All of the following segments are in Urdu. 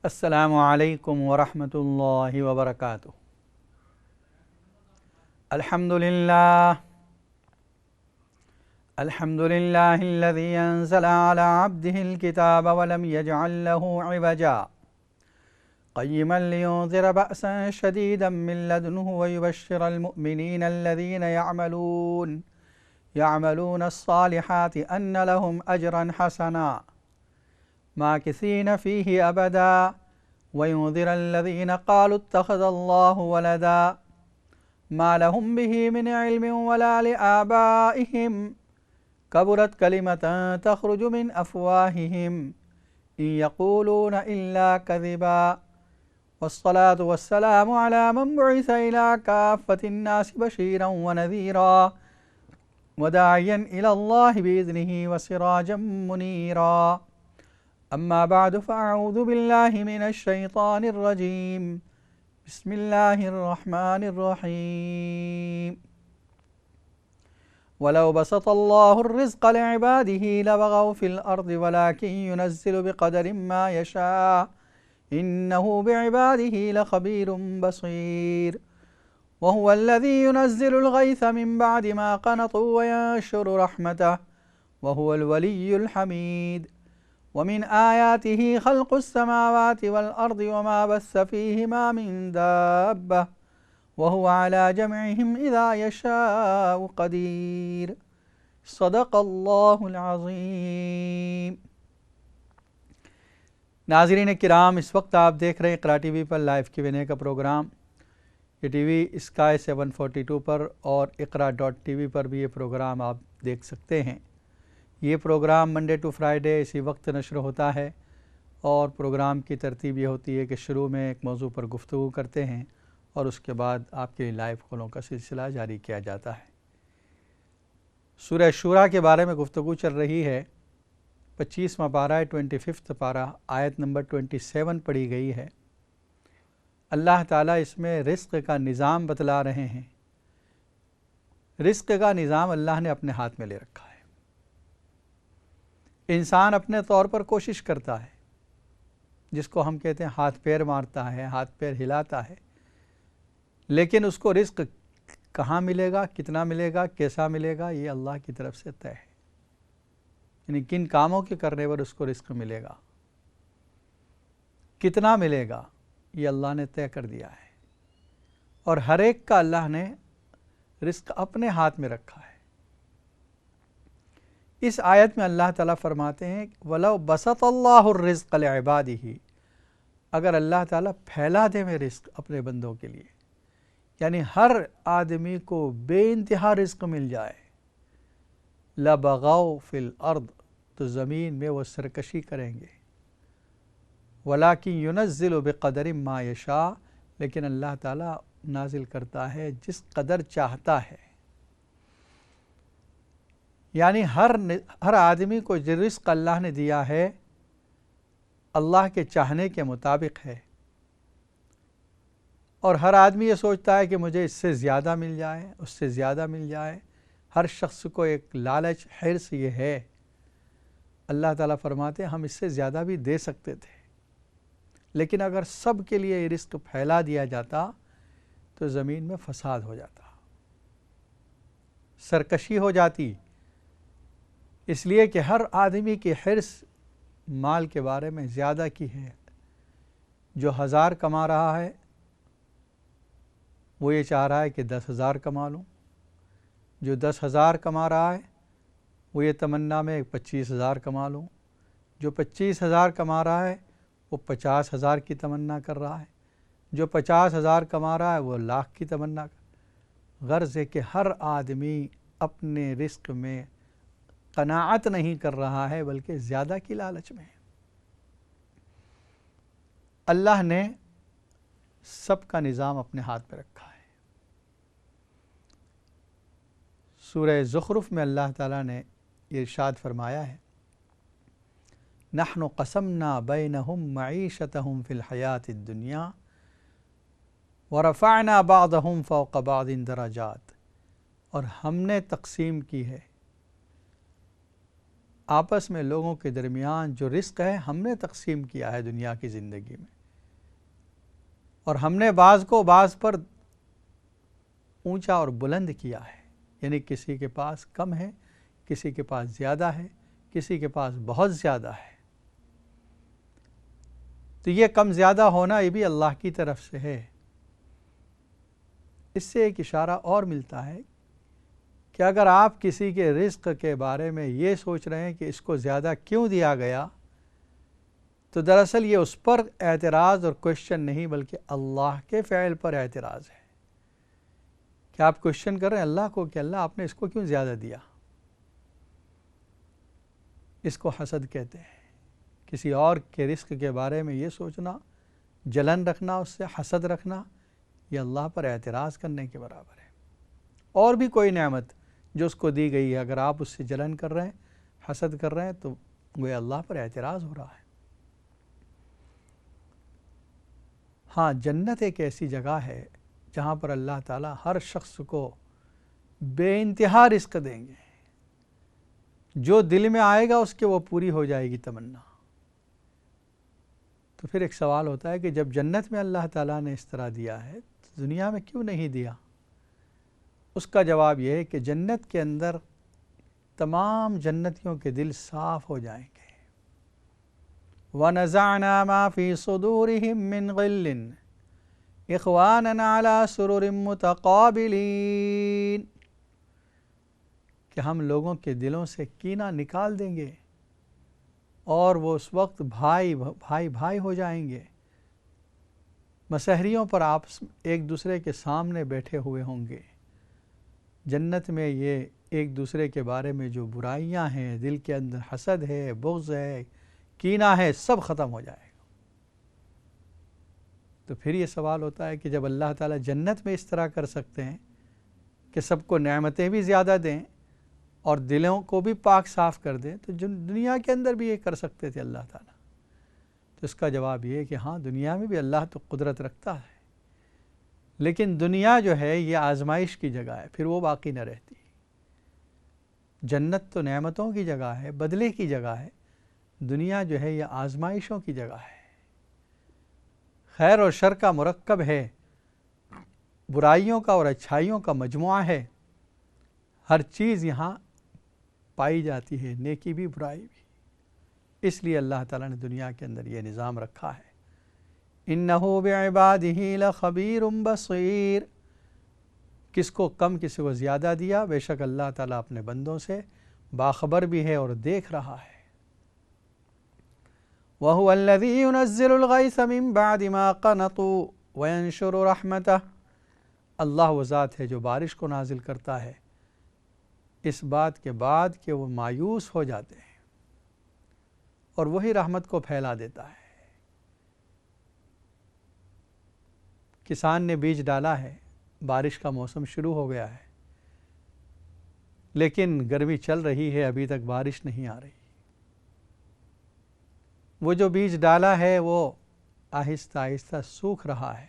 السلام علیکم ورحمۃ اللہ وبرکاتہ۔ الحمد للہ الذی انزل علی عبدہ الکتاب ولم یجعل لہ عوجا قیما لینذر بأسا شدیدا من لدنہ ویبشر المؤمنین الذین یعملون الصالحات ان لهم اجرا حسنا ماکثین فیہ ابدا وینذر الذین قالوا اتخذ اللہ ولدا ما لهم به من علم ولا لآبائهم کبرت کلمۃ تخرج من افواہہم ان یقولون الا کذبا والصلاة والسلام على من بعث الى کافۃ الناس بشیرا ونذیرا وداعیا الى اللہ بإذنہ وسراجا منیرا اما بعد فاعوذ باللہ من الشیطان الرجیم بسم اللہ الرحمن الرحیم وَلَوْ بَسَطَ اللَّهُ الرِّزْقَ لِعِبَادِهِ لَبَغَوْا فِي الْأَرْضِ وَلَكِنْ يُنَزِّلُ بِقَدَرٍ مَا يَشَاءُ إِنَّهُ بِعِبَادِهِ لَخَبِيرٌ بَصِيرٌ وَهُوَ الَّذِي يُنَزِّلُ الْغَيْثَ مِنْ بَعْدِ مَا قَنَطُوا وَيَنشُرُ رَحْمَتَهُ وَهُوَ الْوَلِيُّ الْحَمِيدُ وَمِنْ آيَاتِهِ خَلْقُ السَّمَاوَاتِ وَالْأَرْضِ وَمَا بَثَّ فِيهِمَا مِنْ دَابَّةٍ وَهُوَ عَلَى جَمْعِهِمْ إِذَا يَشَاءُ قَدِيرٌ صدق اللہ العظیم۔ ناظرین کرام، اس وقت آپ دیکھ رہے ہیں اقرا ٹی وی پر لائیو Q&A کا پروگرام۔ یہ ٹی وی اسکائی 742 پر اور اقرا.tv پر بھی یہ پروگرام آپ دیکھ سکتے ہیں۔ یہ پروگرام منڈے ٹو فرائیڈے اسی وقت نشر ہوتا ہے، اور پروگرام کی ترتیب یہ ہوتی ہے کہ شروع میں ایک موضوع پر گفتگو کرتے ہیں اور اس کے بعد آپ کے لیے لائیو کالوں کا سلسلہ جاری کیا جاتا ہے۔ سورہ شورى کے بارے میں گفتگو چل رہی ہے۔ 25واں پارہ 25 پارہ آیت نمبر 27 پڑھی گئی ہے۔ اللہ تعالیٰ اس میں رزق کا نظام بتلا رہے ہیں۔ رزق کا نظام اللہ نے اپنے ہاتھ میں لے رکھا ہے۔ انسان اپنے طور پر کوشش کرتا ہے، جس کو ہم کہتے ہیں ہاتھ پیر مارتا ہے، ہاتھ پیر ہلاتا ہے، لیکن اس کو رزق کہاں ملے گا، کتنا ملے گا، کیسا ملے گا، یہ اللہ کی طرف سے طے ہے۔ یعنی کن کاموں کے کرنے پر اس کو رزق ملے گا، کتنا ملے گا، یہ اللہ نے طے کر دیا ہے، اور ہر ایک کا اللہ نے رزق اپنے ہاتھ میں رکھا ہے۔ اس آیت میں اللہ تعالیٰ فرماتے ہیں وَلَوْ بَسَطَ اللَّهُ الرِّزْقَ لِعِبَادِهِ، اگر اللہ تعالیٰ پھیلا دے میں رزق اپنے بندوں کے لیے، یعنی ہر آدمی کو بے انتہا رزق مل جائے، لَبَغَوْا فِي الْأَرْضِ، تو زمین میں وہ سرکشی کریں گے، وَلَكِنْ يُنَزِّلُ بِقَدَرٍ مَا يَشَاءُ، لیکن اللہ تعالیٰ نازل کرتا ہے جس قدر چاہتا ہے۔ یعنی ہر آدمی کو جو رزق اللہ نے دیا ہے اللہ کے چاہنے کے مطابق ہے، اور ہر آدمی یہ سوچتا ہے کہ مجھے اس سے زیادہ مل جائے، اس سے زیادہ مل جائے۔ ہر شخص کو ایک لالچ، حرص یہ ہے۔ اللہ تعالیٰ فرماتے ہیں ہم اس سے زیادہ بھی دے سکتے تھے، لیکن اگر سب کے لیے یہ رزق پھیلا دیا جاتا تو زمین میں فساد ہو جاتا، سرکشی ہو جاتی، اس لیے کہ ہر آدمی کی حرص مال کے بارے میں زیادہ کی ہے۔ جو 1000 کما رہا ہے وہ یہ چاہ رہا ہے کہ 10,000 کما لوں، جو 10,000 کما رہا ہے وہ یہ تمنا میں 25,000 کما لوں، جو 25,000 کما رہا ہے وہ 50,000 کی تمنا کر رہا ہے، جو 50,000 کما رہا ہے وہ لاکھ کی تمنا غرض ہے کہ ہر آدمی اپنے رزق میں قناعت نہیں کر رہا ہے، بلکہ زیادہ کی لالچ میں ہے۔ اللہ نے سب کا نظام اپنے ہاتھ میں رکھا ہے۔ سورہ زخرف میں اللہ تعالیٰ نے یہ ارشاد فرمایا ہے نحن قسمنا بینہم معیشتہم فی الحیاۃ الدنیا ورفعنا بعضہم فوق بعض درجات، اور ہم نے تقسیم کی ہے آپس میں لوگوں کے درمیان جو رزق ہے ہم نے تقسیم کیا ہے دنیا کی زندگی میں، اور ہم نے بعض کو بعض پر اونچا اور بلند کیا ہے، یعنی کسی کے پاس کم ہے، کسی کے پاس زیادہ ہے، کسی کے پاس بہت زیادہ ہے۔ تو یہ کم زیادہ ہونا یہ بھی اللہ کی طرف سے ہے۔ اس سے ایک اشارہ اور ملتا ہے کہ اگر آپ کسی کے رزق کے بارے میں یہ سوچ رہے ہیں کہ اس کو زیادہ کیوں دیا گیا، تو دراصل یہ اس پر اعتراض اور کوشچن نہیں بلکہ اللہ کے فعل پر اعتراض ہے، کہ آپ کوشچن کر رہے ہیں اللہ کو کہ اللہ آپ نے اس کو کیوں زیادہ دیا۔ اس کو حسد کہتے ہیں، کسی اور کے رزق کے بارے میں یہ سوچنا، جلن رکھنا، اس سے حسد رکھنا، یہ اللہ پر اعتراض کرنے کے برابر ہے۔ اور بھی کوئی نعمت جو اس کو دی گئی ہے، اگر آپ اس سے جلن کر رہے ہیں، حسد کر رہے ہیں، تو وہ اللہ پر اعتراض ہو رہا ہے۔ ہاں، جنت ایک ایسی جگہ ہے جہاں پر اللہ تعالیٰ ہر شخص کو بے انتہا رزق دیں گے، جو دل میں آئے گا اس کے وہ پوری ہو جائے گی تمنا۔ تو پھر ایک سوال ہوتا ہے کہ جب جنت میں اللہ تعالیٰ نے اس طرح دیا ہے تو دنیا میں کیوں نہیں دیا؟ اس کا جواب یہ ہے کہ جنت کے اندر تمام جنتیوں کے دل صاف ہو جائیں گے۔ وَنَزَعْنَا مَا فِي صُدُورِهِم مِّن غِلٍّ إِخْوَانًا عَلَى سُرُرٍ مُتَقَابِلِينَ، کہ ہم لوگوں کے دلوں سے کینہ نکال دیں گے اور وہ اس وقت بھائی ہو جائیں گے، مسحریوں پر آپس ایک دوسرے کے سامنے بیٹھے ہوئے ہوں گے۔ جنت میں یہ ایک دوسرے کے بارے میں جو برائیاں ہیں، دل کے اندر حسد ہے، بغض ہے، کینہ ہے، سب ختم ہو جائے گا۔ تو پھر یہ سوال ہوتا ہے کہ جب اللہ تعالیٰ جنت میں اس طرح کر سکتے ہیں کہ سب کو نعمتیں بھی زیادہ دیں اور دلوں کو بھی پاک صاف کر دیں، تو دنیا کے اندر بھی یہ کر سکتے تھے اللہ تعالیٰ۔ تو اس کا جواب یہ ہے کہ ہاں، دنیا میں بھی اللہ تو قدرت رکھتا ہے، لیکن دنیا جو ہے یہ آزمائش کی جگہ ہے، پھر وہ باقی نہ رہتی۔ جنت تو نعمتوں کی جگہ ہے، بدلے کی جگہ ہے، دنیا جو ہے یہ آزمائشوں کی جگہ ہے، خیر اور شر کا مرکب ہے، برائیوں کا اور اچھائیوں کا مجموعہ ہے، ہر چیز یہاں پائی جاتی ہے، نیکی بھی برائی بھی۔ اس لیے اللہ تعالیٰ نے دنیا کے اندر یہ نظام رکھا ہے۔ اِنَّهُ بِعِبَادِهِ لَخَبِيرٌ بَصِيرٌ، کس کو کم کسی کو زیادہ دیا، بے شک اللہ تعالیٰ اپنے بندوں سے باخبر بھی ہے اور دیکھ رہا ہے۔ وَهُوَ الَّذِي يُنَزِّلُ الْغَيْثَ مِن بَعْدِ مَا قَنَطُوا وَيَنشُرُ رَحْمَتَهُ، اللہ وہ ذات ہے جو بارش کو نازل کرتا ہے اس بات کے بعد کہ وہ مایوس ہو جاتے ہیں، اور وہی رحمت کو پھیلا دیتا ہے۔ کسان نے بیج ڈالا ہے، بارش کا موسم شروع ہو گیا ہے، لیکن گرمی چل رہی ہے، ابھی تک بارش نہیں آ رہی۔ وہ جو بیج ڈالا ہے وہ آہستہ آہستہ سوکھ رہا ہے،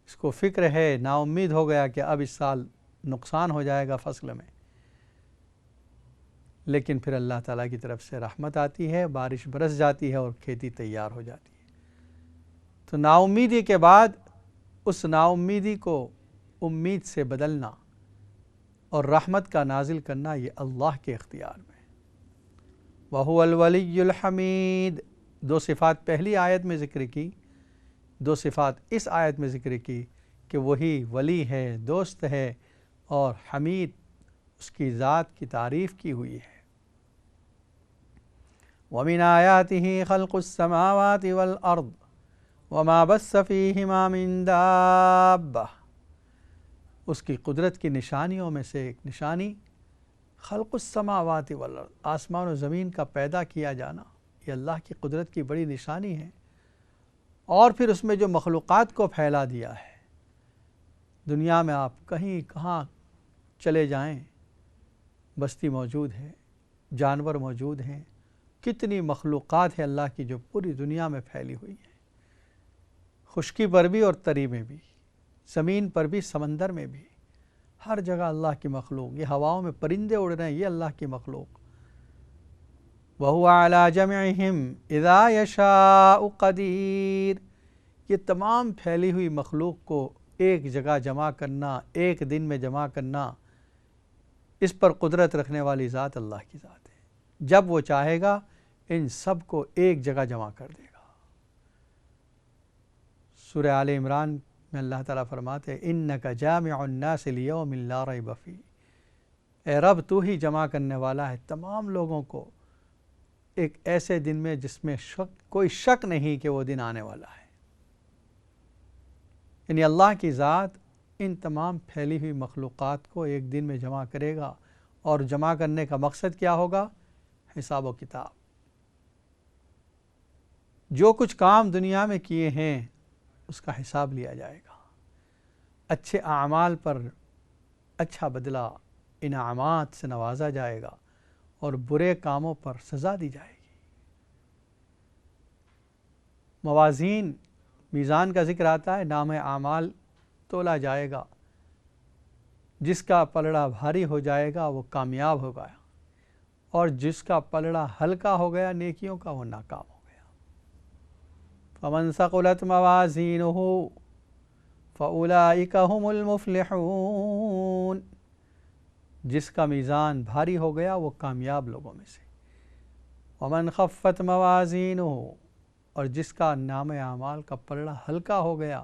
اس کو فکر ہے، نا امید ہو گیا کہ اب اس سال نقصان ہو جائے گا فصل میں، لیکن پھر اللہ تعالیٰ کی طرف سے رحمت آتی ہے، بارش برس جاتی ہے اور کھیتی تیار ہو جاتی ہے۔ تو نا امیدی کے بعد اس نا امیدی کو امید سے بدلنا اور رحمت کا نازل کرنا یہ اللہ کے اختیار میں۔ وَهُوَ الْوَلِيُّ الْحَمِيدُ، دو صفات پہلی آیت میں ذکر کی، دو صفات اس آیت میں ذکر کی کہ وہی ولی ہے، دوست ہے، اور حمید اس کی ذات کی تعریف کی ہوئی ہے۔ وَمِنْ آيَاتِهِ خَلْقُ السَّمَاوَاتِ وَالْأَرْضِ وَمَا بَثَّ فِيهِمَا مِنْ دَابَّةٍ، اس کی قدرت کی نشانیوں میں سے ایک نشانی خلق السماوات والارض، آسمان و زمین کا پیدا کیا جانا، یہ اللہ کی قدرت کی بڑی نشانی ہے۔ اور پھر اس میں جو مخلوقات کو پھیلا دیا ہے، دنیا میں آپ کہیں کہاں چلے جائیں بستی موجود ہے، جانور موجود ہیں، کتنی مخلوقات ہے اللہ کی جو پوری دنیا میں پھیلی ہوئی ہیں، خشکی پر بھی اور تری میں بھی، زمین پر بھی، سمندر میں بھی، ہر جگہ اللہ کی مخلوق، یہ ہواؤں میں پرندے اڑ رہے ہیں، یہ اللہ کی مخلوق، وَهُوَ عَلَى جَمْعِهِمْ إِذَا يَشَاءُ قَدِيرٌ۔ یہ تمام پھیلی ہوئی مخلوق کو ایک جگہ جمع کرنا، ایک دن میں جمع کرنا، اس پر قدرت رکھنے والی ذات اللہ کی ذات ہے۔ جب وہ چاہے گا ان سب کو ایک جگہ جمع کر دے گا۔ سورہ آل عمران میں اللہ تعالیٰ فرماتے ہیں اِنَّكَ جَامِعُ النَّاسِ لِيَوْمٍ لَا رَيْبَ فِيهِ، اے رب تو ہی جمع کرنے والا ہے تمام لوگوں کو ایک ایسے دن میں جس میں کوئی شک نہیں کہ وہ دن آنے والا ہے۔ یعنی اللہ کی ذات ان تمام پھیلی ہوئی مخلوقات کو ایک دن میں جمع کرے گا، اور جمع کرنے کا مقصد کیا ہوگا؟ حساب و کتاب۔ جو کچھ کام دنیا میں کیے ہیں اس کا حساب لیا جائے گا، اچھے اعمال پر اچھا بدلہ انعامات سے نوازا جائے گا، اور برے کاموں پر سزا دی جائے گی۔ موازین، میزان کا ذکر آتا ہے، نام اعمال تولا جائے گا، جس کا پلڑا بھاری ہو جائے گا وہ کامیاب ہو گیا، اور جس کا پلڑا ہلکا ہو گیا نیکیوں کا وہ ناکام ہو گیا۔ فَمَنْ ثَقُلَتْ مَوَازِينُهُ فَأُولَئِكَ هُمُ الْمُفْلِحُونَ۔ جس کا میزان بھاری ہو گیا وہ کامیاب لوگوں میں سے۔ وَمَنْ خَفَّتْ مَوَازِينُهُ، اور جس کا نام اعمال کا پلڑا ہلکا ہو گیا،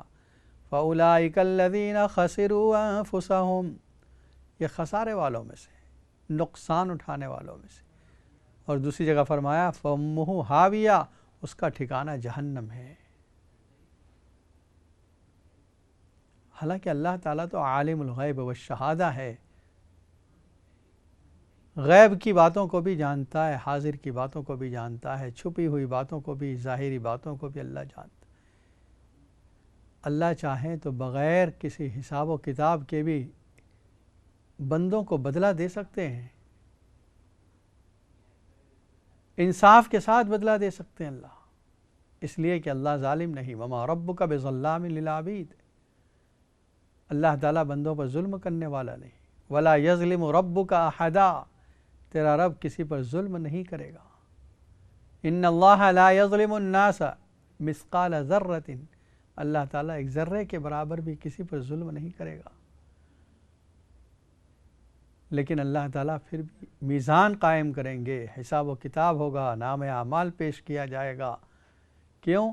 فَأُولَئِكَ الَّذِينَ خَسِرُوا أَنفُسَهُمْ، یہ خسارے والوں میں سے، نقصان اٹھانے والوں میں سے۔ اور دوسری جگہ فرمایا فَأُمُّهُ هَاوِيَةٌ، اس کا ٹھکانہ جہنم ہے۔ حالانکہ اللہ تعالیٰ تو عالم الغیب والشہادہ ہے، غیب کی باتوں کو بھی جانتا ہے، حاضر کی باتوں کو بھی جانتا ہے، چھپی ہوئی باتوں کو بھی، ظاہری باتوں کو بھی اللہ جانتا ہے۔ اللہ چاہیں تو بغیر کسی حساب و کتاب کے بھی بندوں کو بدلہ دے سکتے ہیں، انصاف کے ساتھ بدلہ دے سکتے ہیں اللہ، اس لیے کہ اللہ ظالم نہیں۔ وَمَا رَبُّكَ بِظَلَّامٍ لِلْعَبِيدِ، اللہ تعالیٰ بندوں پر ظلم کرنے والا نہیں۔ وَلَا يَظْلِمُ رَبُّكَ أَحَدًا، تیرا رب کسی پر ظلم نہیں کرے گا۔ إِنَّ اللَّهَ لَا يَظْلِمُ النَّاسَ مِثْقَالَ ذَرَّةٍ، اللہ تعالیٰ ایک ذرے کے برابر بھی کسی پر ظلم نہیں کرے گا، لیکن اللہ تعالیٰ پھر بھی میزان قائم کریں گے، حساب و کتاب ہوگا، نام اعمال پیش کیا جائے گا۔ کیوں؟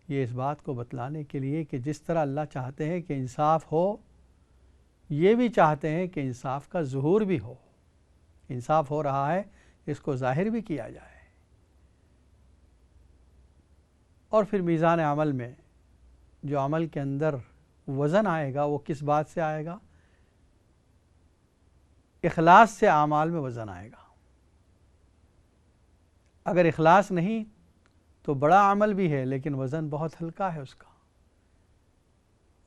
یہ اس بات کو بتلانے کے لیے کہ جس طرح اللہ چاہتے ہیں کہ انصاف ہو، یہ بھی چاہتے ہیں کہ انصاف کا ظہور بھی ہو۔ انصاف ہو رہا ہے، اس کو ظاہر بھی کیا جائے۔ اور پھر میزان عمل میں جو عمل کے اندر وزن آئے گا وہ کس بات سے آئے گا؟ اخلاص سے اعمال میں وزن آئے گا۔ اگر اخلاص نہیں تو بڑا عمل بھی ہے لیکن وزن بہت ہلکا ہے اس کا،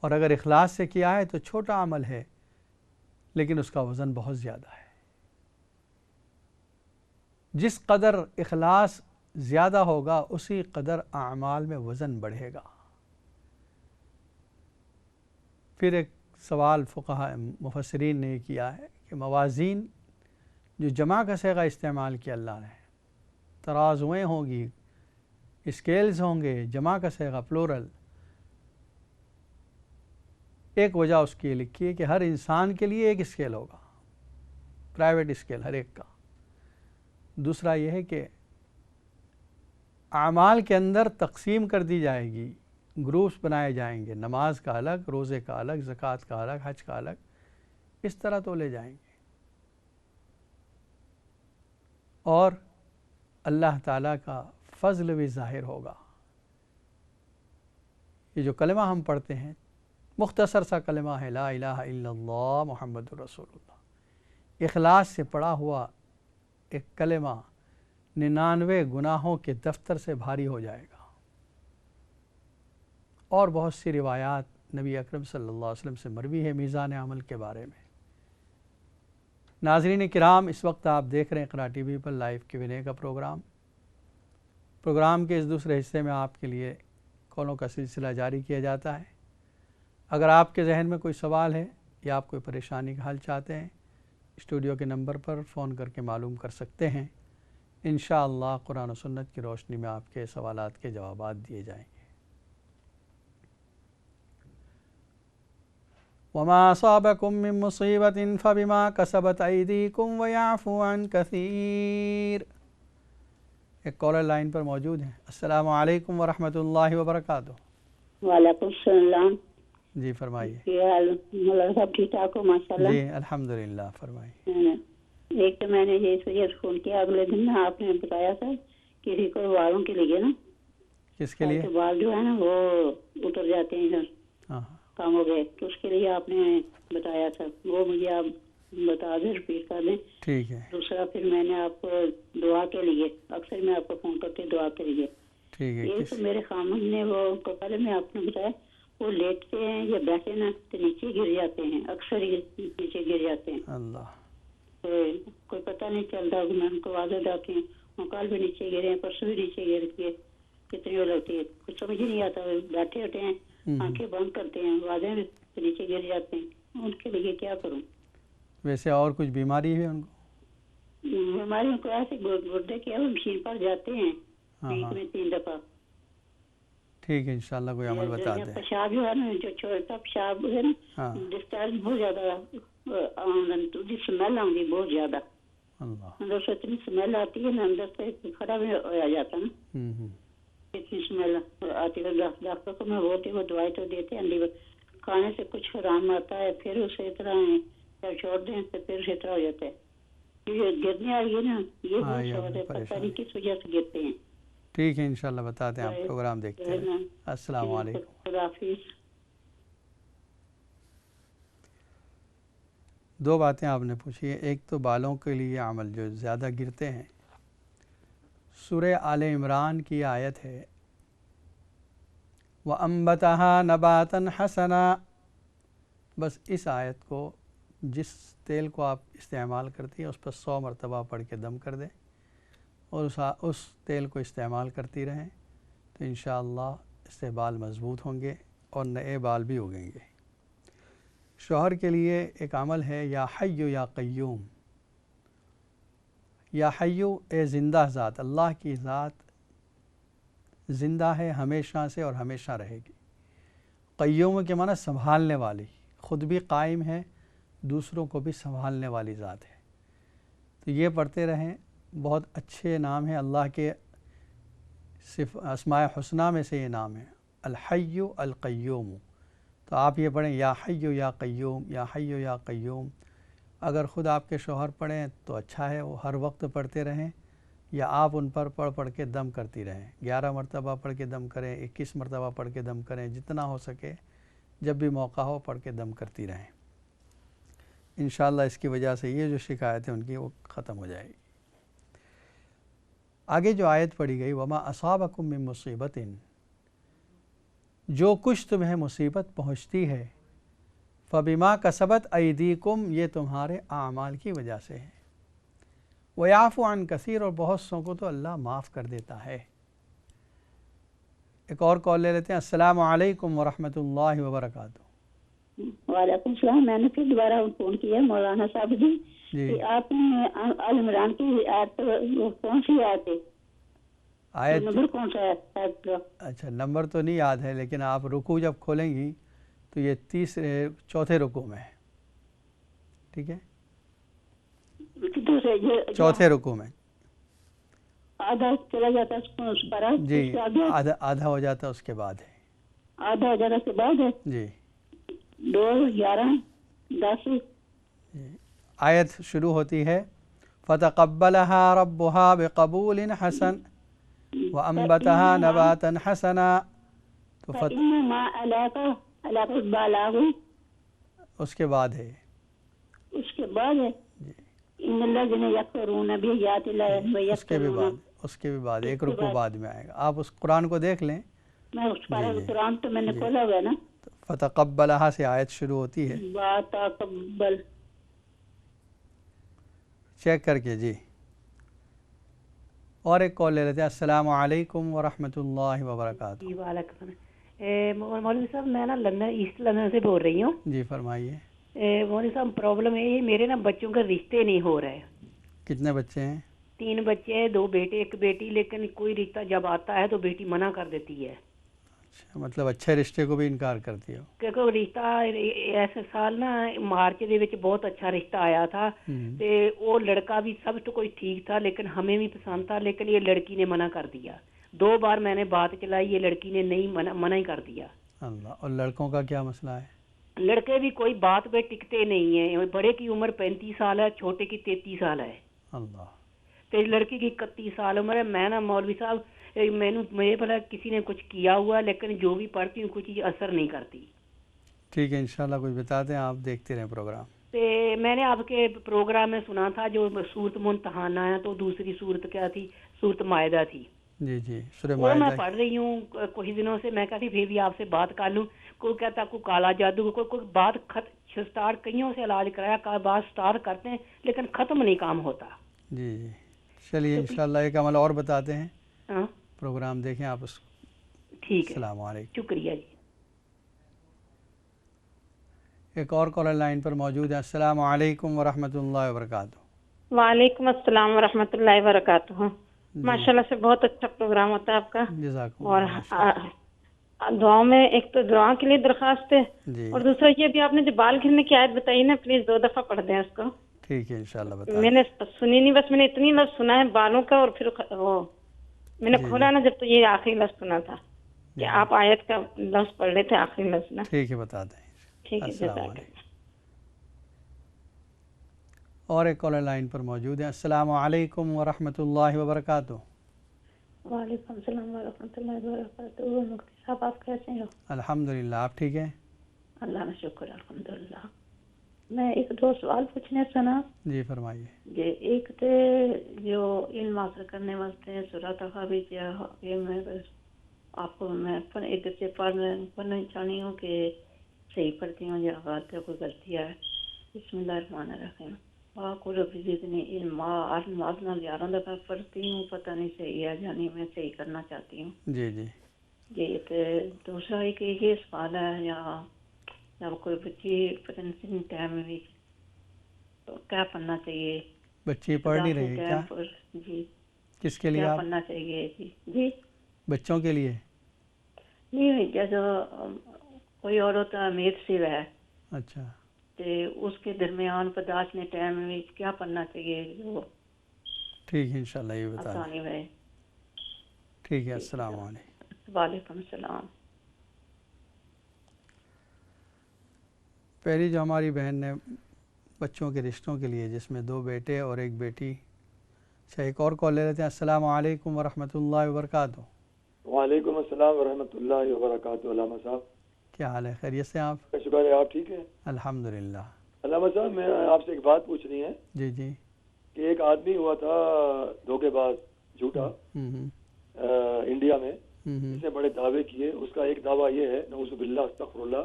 اور اگر اخلاص سے کیا ہے تو چھوٹا عمل ہے لیکن اس کا وزن بہت زیادہ ہے۔ جس قدر اخلاص زیادہ ہوگا اسی قدر اعمال میں وزن بڑھے گا۔ پھر ایک سوال فقہاء مفسرین نے کیا ہے کہ موازین جو جمع کا صیغہ استعمال کیا اللہ نے، ترازویں ہوں گی، اسکیلز ہوں گے، جمع کا صیغہ پلورل، ایک وجہ اس کی لکھی ہے کہ ہر انسان کے لیے ایک اسکیل ہوگا، پرائیویٹ اسکیل ہر ایک کا۔ دوسرا یہ ہے کہ اعمال کے اندر تقسیم کر دی جائے گی، گروپس بنائے جائیں گے، نماز کا الگ، روزے کا الگ، زکوٰۃ کا الگ، حج کا الگ، اس طرح تو لے جائیں گے۔ اور اللہ تعالیٰ کا فضل بھی ظاہر ہوگا۔ یہ جو کلمہ ہم پڑھتے ہیں، مختصر سا کلمہ ہے، لا الہ الا اللہ محمد رسول اللہ، اخلاص سے پڑھا ہوا ایک کلمہ 99 گناہوں کے دفتر سے بھاری ہو جائے گا۔ اور بہت سی روایات نبی اکرم صلی اللہ علیہ وسلم سے مروی ہے میزان عمل کے بارے میں۔ ناظرین کرام، اس وقت آپ دیکھ رہے ہیں اقرا ٹی وی پر لائیو Q&A کا پروگرام کے اس دوسرے حصے میں آپ کے لیے کالوں کا سلسلہ جاری کیا جاتا ہے۔ اگر آپ کے ذہن میں کوئی سوال ہے یا آپ کوئی پریشانی کا حل چاہتے ہیں، اسٹوڈیو کے نمبر پر فون کر کے معلوم کر سکتے ہیں۔ انشاءاللہ قرآن و سنت کی روشنی میں آپ کے سوالات کے جوابات دیے جائیں گے۔ وما اصابکم من مصیبت فبما کسبت ایدیکم ویعفو عن کثیر۔ ایک کالر لائن پر موجود ہیں۔ السلام علیکم ورحمۃ اللہ وبرکاتہ۔ وعلیکم السلام۔ جی فرمائیے۔ مولانا صاحب ٹھیک ٹھاک ہو؟ ماشاء اللہ۔ جی الحمدللہ، فرمائیے۔ ایک تو میں نے یہ اس وجہ سے فون کیا، اگلے دن نا آپ نے بتایا تھا کسی کو والوں کے لیے نا، کس کے لیے؟ بال جو ہے نا وہ اتر جاتے ہیں ادھر، ہاں کام ہو گئے، تو اس کے لیے آپ نے بتایا تھا، وہ مجھے آپ بتا دیں، رپیٹ کر دیں۔ ٹھیک ہے۔ دوسرا پھر میں نے آپ کو دعا کے لیے، اکثر میں آپ کو فون کرتی ہوں دعا کے لیے۔ ٹھیک ہے۔ یہ تو میرے خامن نے وہ کو پہلے میں آپ نے بتایا، وہ لیٹتے ہیں یا بیٹھے نا تو نیچے گر جاتے ہیں، اکثر ہی نیچے گر جاتے ہیں، اللہ، کوئی پتہ نہیں چلتا۔ میں ان کو واضح ڈاکی ہوں، وہ کل بھی نیچے گرے ہیں، پرسوں بھی نیچے گر کے کتنی وہ لگتی ہے، کچھ سمجھ ہی نہیں آتا، بیٹھے ہوتے ہیں آنکھیں بند کرتے ہیں، واضح نیچے گر جاتے ہیں، ان کے لیے کیا کروں؟ ویسے اور کچھ بیماری ہے ان کو؟ ہمارے ان کو ایسے گردے کے مشین پر جاتے ہیں ویک میں 3 دفعہ۔ ٹھیک ہے، انشاءاللہ کوئی عمل بتا دیں۔ پیشاب جو ہے نا، جو چھوٹا پیشاب ہے نا، ڈسچارج بہت زیادہ، اسمیل آتی بہت زیادہ، اللہ، اندر سے اتنی اسمیل آتی ہے نا، اندر سے کھڑا بھی ہو جاتا نا، اتنی اسمیل آتی ہے۔ ڈاکٹر کو میں بولتی وہ دوائی تو دیتے ہیں، کھانے سے کچھ حرام آتا ہے، پھر اسے طرح جب چھوڑ دیں تو پھر اسی طرح ہو جاتا ہے۔ یہ گرنے آئی ہے نا، یہ بہت سوال ہے، پتہ نہیں کس وجہ سے گرتے ہیں۔ ٹھیک ہے، انشاءاللہ بتاتے ہیں، آپ پروگرام دیکھتے ہیں۔ السلام علیکم۔ خدا حافظ۔ 2 باتیں آپ نے پوچھی ہیں، ایک تو بالوں کے لیے عمل جو زیادہ گرتے ہیں، سورہ آل عمران کی آیت ہے وَأَنبَتَهَا نَبَاتًا حَسَنًا، بس اس آیت کو، جس تیل کو آپ استعمال کرتی ہیں اس پر 100 مرتبہ پڑھ کے دم کر دیں اور اس تیل کو استعمال کرتی رہیں تو انشاءاللہ اس سے بال مضبوط ہوں گے اور نئے بال بھی اگیں گے۔ شوہر کے لیے ایک عمل ہے یا حی یا قیوم۔ یا حیو، اے زندہ ذات، اللہ کی ذات زندہ ہے ہمیشہ سے اور ہمیشہ رہے گی۔ قیوم کے معنی سنبھالنے والی، خود بھی قائم ہے، دوسروں کو بھی سنبھالنے والی ذات ہے۔ تو یہ پڑھتے رہیں، بہت اچھے نام ہیں اللہ کے، اسماء حسنہ میں سے یہ نام ہے الحی القیوم۔ تو آپ یہ پڑھیں یا حی یا قیوم، یا حی یا قیوم۔ اگر خود آپ کے شوہر پڑھیں تو اچھا ہے، وہ ہر وقت پڑھتے رہیں، یا آپ ان پر پڑھ کے دم کرتی رہیں، 11 مرتبہ پڑھ کے دم کریں، 21 مرتبہ پڑھ کے دم کریں، جتنا ہو سکے جب بھی موقع ہو پڑھ کے دم کرتی رہیں۔ انشاءاللہ اس کی وجہ سے یہ جو شکایت ہے ان کی وہ ختم ہو جائے گی۔ آگے جو آیت پڑھی گئی وما اصابکم من مصیبت، جو کچھ تمہیں مصیبت پہنچتی ہے فبما کسبت ایدیکم، یہ تمہارے اعمال کی وجہ سے ہے، ویعفو عن کثیر، اور بہت سو کو تو اللہ معاف کر دیتا ہے۔ ایک اور کال لے لیتے ہیں۔ السلام علیکم ورحمۃ اللہ وبرکاتہ۔ وعلیکم السلام۔ میں نے پھر دوبارہ فون کیا مولانا صاحب جی، کہ آپ نے آل عمران کی آیت کون سی آیت ہے؟ آیت نمبر کون سا ہے؟ اچھا نمبر تو نہیں یاد ہے، لیکن آپ رکوع جب کھولیں گی تو یہ چوتھے رکوع میں ہے، ٹھیک ہے، چوتھے رکوع میں آدھا چلا جاتا ہے اس پر، جی، آدھا ہو جاتا ہے اس کے بعد ہے، آدھا ہو جاتا اس کے بعد ہے جی 2 11 10۔ آیت شروع ہوتی ہے فَتَقَبَّلَهَا رَبُّهَا بِقَبُولٍ حَسَنٍ وَأَنبَتَهَا نَبَاتًا حَسَنًا۔ تو فَإِنَّمَا عَلَاقَ الْبَالَاغُ، اس کے بعد ہے، اس کے بعد ہے ان الذین یکفرون بآیات اللہ ویقتلون، اس کے بھی بعد ایک رکوع بعد میں آئے گا۔ آپ اس قرآن کو دیکھ لیں، میں اس قرآن تو میں نے کھولا ہوا ہے نا، فتقبلها سے آیت شروع ہوتی ہے، تقبل چیک کر کے جی۔ اور ایک کال لے لیتے ہیں۔ السلام علیکم ورحمۃ اللہ وبرکاتہ۔ جی وعلیکم السلام۔ مولوی صاحب میں نا لندن، ایسٹ لندن سے بول رہی ہوں۔ جی فرمائیے۔ مولوی صاحب پرابلم یہ ہے میرے نا بچوں کے رشتے نہیں ہو رہے۔ کتنے بچے ہیں؟ 3 بچے ہیں، 2 بیٹے 1 بیٹی، لیکن کوئی رشتہ جب آتا ہے تو بیٹی منع کر دیتی ہے. اچھا، مطلب اچھے رشتے کو بھی انکار کرتی ہو. کیونکہ رشتہ ایسے سال نا مارچ دے وچ بہت اچھا رشتہ آیا تھا تے وہ لڑکا بھی سب تو کوئی ٹھیک تھا لیکن ہمیں بھی پسند تھا، لیکن یہ لڑکی نے منع کر دیا. 2 بار میں نے بات چلائی، یہ لڑکی نے نہیں منع ہی کر دیا. اللہ. اور لڑکوں کا کیا مسئلہ ہے؟ لڑکے بھی کوئی بات پہ ٹکتے نہیں ہیں. بڑے کی عمر 35 سال ہے، چھوٹے کی 33 سال ہے. اللہ. تو لڑکی کی 31 سال عمر ہے. میں نا مولوی صاحب مجھے پتا کسی نے کچھ کیا ہوا، لیکن جو بھی پڑھتی ہوں کچھ اثر نہیں کرتی. ٹھیک ہے، انشاءاللہ کچھ بتاتے ہیں، آپ دیکھتے رہیں پروگرام. میں نے آپ کے پروگرام میں سنا تھا جو صورت ممتحانہ ہے، تو دوسری صورت کیا تھی؟ صورت مائدہ تھی. جی جی، سورہ وہ میں مائدہ. پڑھ رہی ہوں کچھ دنوں سے. میں کہتی پھر بھی آپ سے بات کر لوں. کوئی کہتا کوئی کالا جادو، کوئی بات سٹارٹ کئیوں سے علاج کرایا، بات سٹارٹ کرتے ہیں لیکن ختم نہیں کام ہوتا. جی جی، چلیے انشاءاللہ ایک عمل اور بتاتے ہیں. ہاں پروگرام دیکھیں آپ اس. ٹھیک ہے، السلام علیکم. شکریہ جی. ایک اور کالر لائن پر موجود ہے. السلام علیکم ورحمۃ اللہ وبرکاتہ. وعلیکم السلام ورحمۃ اللہ وبرکاتہ. ماشاء اللہ سے بہت اچھا پروگرام ہوتا ہے آپ کا. جزاکم اور اللہ. دعاؤں میں ایک تو دعا کے لیے درخواست ہے، جی اور دوسرا یہ بھی آپ نے جو بال گرنے کی آیت بتائی نا، پلیز 2 دفعہ پڑھ دیں اس کو. ٹھیک ہے انشاءاللہ بتا. میں نے سنی نہیں، بس میں نے اتنی لفظ سنا ہے بالوں کا، اور پھر وہ میں نے کھولا نا جب تو یہ آخری لفظ سنا تھا کہ آپ آیت کا لفظ پڑھ رہے تھے، آخری لفظ نا. ٹھیک ہے بتا دیں. ٹھیک ہے، السلام جزاک علیکم. اور ایک کالر لائن پر موجود ہے. السلام علیکم ورحمۃ اللہ وبرکاتہ. وعلیکم السلام ورحمۃ اللہ وبرکاتہ. مفتی صاحب آپ کیسے ہو؟ الحمدللہ، آپ ٹھیک ہیں؟ اللہ کا شکر الحمدللہ. میں ایک 2 سوال پوچھنے سنا. جی فرمائیے. جی ایک تو جو علم حاصل کرنے واسطے سورہ طہ بھی کیا، یہ میں آپ کو میں ایک سے پڑھنا چاہتی ہوں کہ صحیح پڑھتی ہوں یا غلط کوئی غلطی ہے. بسم اللہ الرحمن الرحیم. کو رب زدنی علما. 11 دفعہ پڑھتی ہوں، پتہ نہیں صحیح ہے یعنی میں صحیح کرنا چاہتی ہوں. جی جی جی دوسرا ایک یہ سوال ہے، یا جب کوئی بچی پریگننسی ٹائم میں تو کیا پڑھنا چاہیے؟ بچی پڑھ نہیں رہی کیا؟ جی کس کے لیے؟ کیا آپ پڑھنا چاہیے؟ جی جی بچوں کے لیے؟ نہیں، جیسے کوئی عورت امیر سی ہے، اچھا، تو اس کے درمیان پرداشت ٹائم میں کیا پڑھنا چاہیے جو ٹھیک ہے انشاءاللہ یہ بتا دیں. آسانی میں. ٹھیک ہے، السلام علیکم. وعلیکم السلام. پہلی جو ہماری بہن نے بچوں کے رشتوں کے لیے، جس میں 2 بیٹے اور 1 بیٹی. اچھا، ایک اور کال لے لیتے ہیں. السلام علیکم ورحمۃ اللہ وبرکاتہ. وعلیکم السلام ورحمۃ اللہ وبرکاتہ. علامہ صاحب کیا حال ہے؟ خیریت سے آپ؟ شکر ہے، آپ ٹھیک ہیں؟ الحمدللہ. علامہ صاحب میں آپ سے ایک بات پوچھنی ہے. جی جی. کہ ایک آدمی ہوا تھا دھوکے باز جھوٹا انڈیا میں، اس نے بڑے دعوے کیے. اس کا ایک دعویٰ یہ ہے، نعوذ باللہ استغفر اللہ،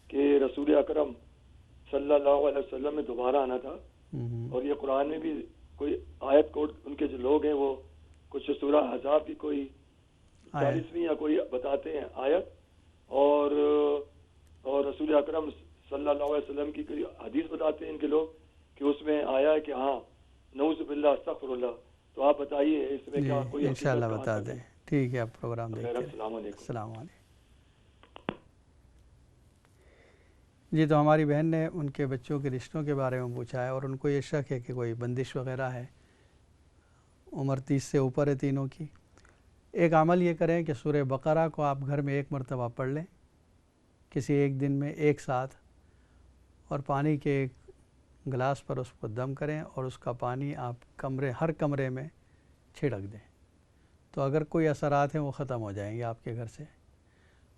کہ رسول اکرم صلی اللہ علیہ وسلم میں دوبارہ آنا تھا. اور یہ قرآن میں بھی کوئی آیت کوڈ، ان کے جو لوگ ہیں وہ کچھ سورہ احزاب کی کوئی 40ویں یا کوئی بتاتے ہیں آیت، اور رسول اکرم صلی اللہ علیہ وسلم کی کوئی حدیث بتاتے ہیں ان کے لوگ کہ اس میں آیا ہے کہ ہاں نعوذ باللہ استغفر اللہ. تو آپ بتائیے اس میں کیا کوئی انشاءاللہ بتا دیں. ٹھیک ہے، آپ پروگرام دیکھیں. السلام علیکم. السلام علیکم. جی، تو ہماری بہن نے ان کے بچوں کے رشتوں کے بارے میں پوچھا ہے، اور ان کو یہ شک ہے کہ کوئی بندش وغیرہ ہے. عمر 30 سے اوپر ہے تینوں کی. ایک عمل یہ کریں کہ سورہ بقرہ کو آپ گھر میں 1 مرتبہ پڑھ لیں کسی ایک دن میں ایک ساتھ، اور پانی کے ایک گلاس پر اس کو دم کریں، اور اس کا پانی آپ ہر کمرے میں چھڑک دیں. تو اگر کوئی اثرات ہیں وہ ختم ہو جائیں گے آپ کے گھر سے.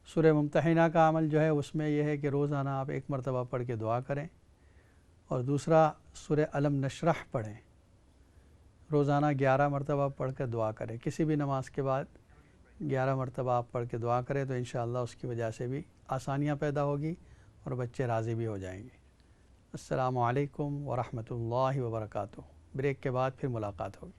سورہ ممتحنہ کا عمل جو ہے اس میں یہ ہے کہ روزانہ آپ 1 مرتبہ پڑھ کے دعا کریں، اور دوسرا سورہ الم نشرح پڑھیں. روزانہ 11 مرتبہ پڑھ کر دعا کریں. کسی بھی نماز کے بعد 11 مرتبہ آپ پڑھ کے دعا کریں تو انشاءاللہ اس کی وجہ سے بھی آسانیاں پیدا ہوگی اور بچے راضی بھی ہو جائیں گے. السلام علیکم ورحمۃ اللہ وبرکاتہ. بریک کے بعد پھر ملاقات ہوگی.